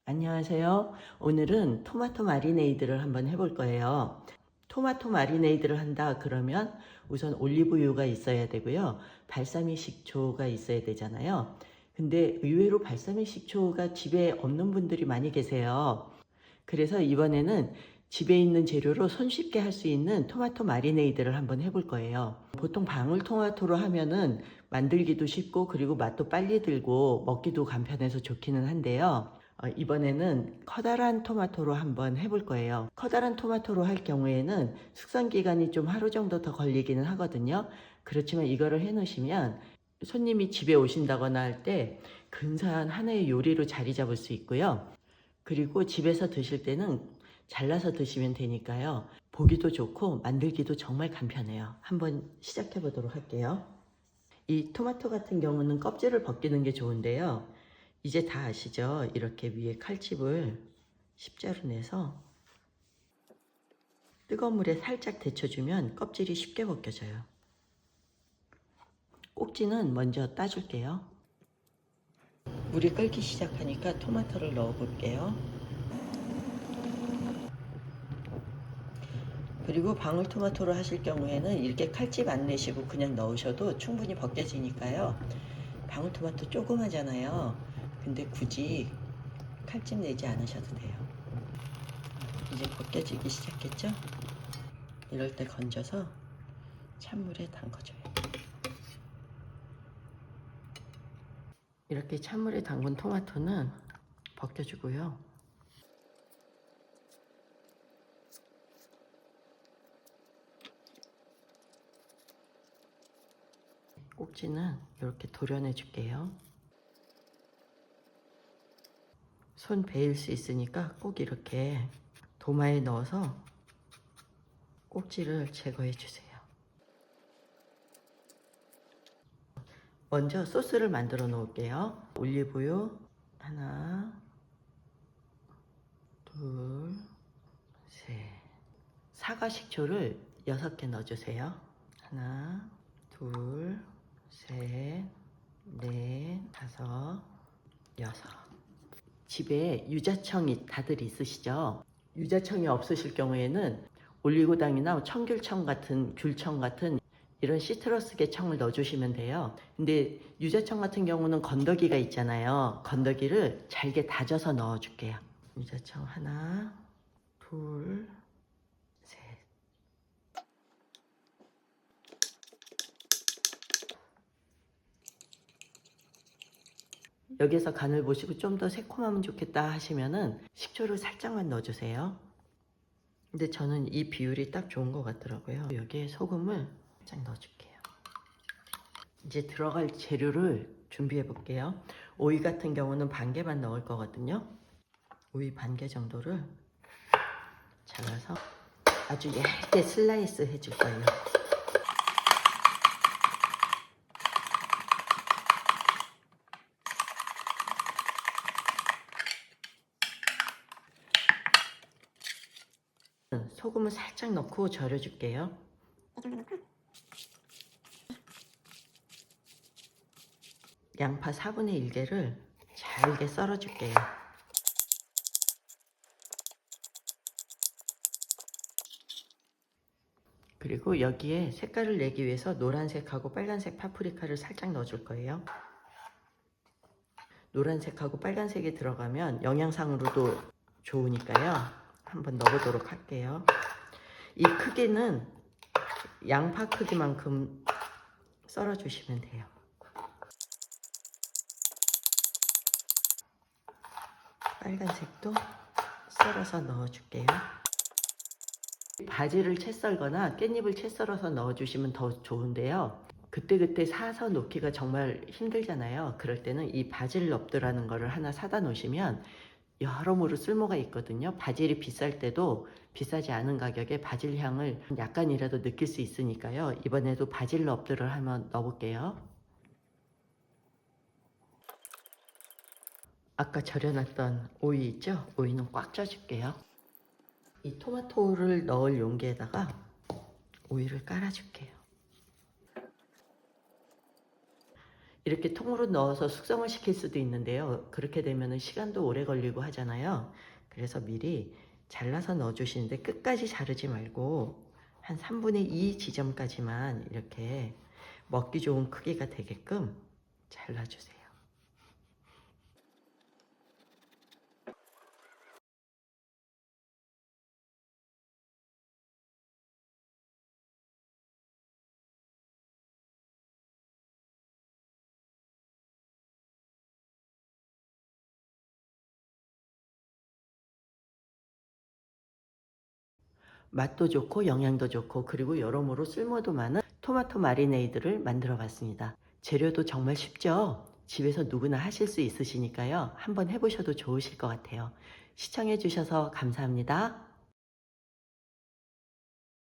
안녕하세요. 오늘은 토마토 마리네이드를 한번 해볼 거예요. 토마토 마리네이드를 한다 그러면 우선 올리브유가 있어야 되고요. 발사믹 식초가 있어야 되잖아요. 근데 의외로 발사믹 식초가 집에 없는 분들이 많이 계세요. 그래서 이번에는 집에 있는 재료로 손쉽게 할 수 있는 토마토 마리네이드를 한번 해볼 거예요. 보통 방울토마토로 하면은 만들기도 쉽고 그리고 맛도 빨리 들고 먹기도 간편해서 좋기는 한데요. 이번에는 커다란 토마토로 한번 해볼 거예요. 커다란 토마토로 할 경우에는 숙성 기간이 좀 하루 정도 더 걸리기는 하거든요. 그렇지만 이거를 해 놓으시면 손님이 집에 오신다거나 할 때 근사한 하나의 요리로 자리 잡을 수 있고요. 그리고 집에서 드실 때는 잘라서 드시면 되니까요. 보기도 좋고 만들기도 정말 간편해요. 한번 시작해 보도록 할게요. 이 토마토 같은 경우는 껍질을 벗기는 게 좋은데요. 이제 다 아시죠? 이렇게 위에 칼집을 십자로 내서 뜨거운 물에 살짝 데쳐주면 껍질이 쉽게 벗겨져요. 꼭지는 먼저 따줄게요. 물이 끓기 시작하니까 토마토를 넣어 볼게요. 그리고 방울토마토로 하실 경우에는 이렇게 칼집 안 내시고 그냥 넣으셔도 충분히 벗겨지니까요. 방울토마토 조그마잖아요. 근데 굳이 칼집 내지 않으셔도 돼요. 이제 벗겨지기 시작했죠? 이럴 때 건져서 찬물에 담궈줘요. 이렇게 찬물에 담근 토마토는 벗겨주고요. 꼭지는 이렇게 도려내 줄게요. 손 베일 수 있으니까 꼭 이렇게 도마에 넣어서 꼭지를 제거해 주세요. 먼저 소스를 만들어 놓을게요. 올리브유 하나, 둘, 셋. 사과 식초를 6개 넣어주세요. 하나, 둘, 셋, 넷, 다섯, 여섯. 집에 유자청이 다들 있으시죠? 유자청이 없으실 경우에는 올리고당이나 청귤청 같은 귤청 같은 이런 시트러스계 청을 넣어주시면 돼요. 근데 유자청 같은 경우는 건더기가 있잖아요. 건더기를 잘게 다져서 넣어줄게요. 유자청 하나, 둘, 셋. 여기서 간을 보시고 좀 더 새콤하면 좋겠다 하시면은 식초를 살짝만 넣어주세요. 근데 저는 이 비율이 딱 좋은 것 같더라고요. 여기에 소금을 살짝 넣어줄게요. 이제 들어갈 재료를 준비해 볼게요. 오이 같은 경우는 반 개만 넣을 거거든요. 오이 반 개 정도를 잘라서 아주 얇게 슬라이스 해줄 거예요. 소금을 살짝 넣고 절여줄게요. 양파 4분의 1개를 잘게 썰어줄게요. 그리고 여기에 색깔을 내기 위해서 노란색하고 빨간색 파프리카를 살짝 넣어줄 거예요. 노란색하고 빨간색이 들어가면 영양상으로도 좋으니까요. 한번 넣어보도록 할게요. 이 크기는 양파 크기만큼 썰어주시면 돼요. 빨간색도 썰어서 넣어줄게요. 바지를 채 썰거나 깻잎을 채 썰어서 넣어주시면 더 좋은데요. 그때그때 사서 놓기가 정말 힘들잖아요. 그럴 때는 이 바질 럽드라는 거를 하나 사다 놓으시면 여러모로 쓸모가 있거든요. 바질이 비쌀 때도 비싸지 않은 가격에 바질 향을 약간이라도 느낄 수 있으니까요. 이번에도 바질 럽드를 한번 넣어볼게요. 아까 절여놨던 오이 있죠? 오이는 꽉 쪄줄게요. 이 토마토를 넣을 용기에다가 오이를 깔아줄게요. 이렇게 통으로 넣어서 숙성을 시킬 수도 있는데요. 그렇게 되면 시간도 오래 걸리고 하잖아요. 그래서 미리 잘라서 넣어주시는데 끝까지 자르지 말고 한 3분의 2 지점까지만 이렇게 먹기 좋은 크기가 되게끔 잘라주세요. 맛도 좋고 영양도 좋고 그리고 여러모로 쓸모도 많은 토마토 마리네이드를 만들어 봤습니다. 재료도 정말 쉽죠? 집에서 누구나 하실 수 있으시니까요. 한번 해보셔도 좋으실 것 같아요. 시청해 주셔서 감사합니다.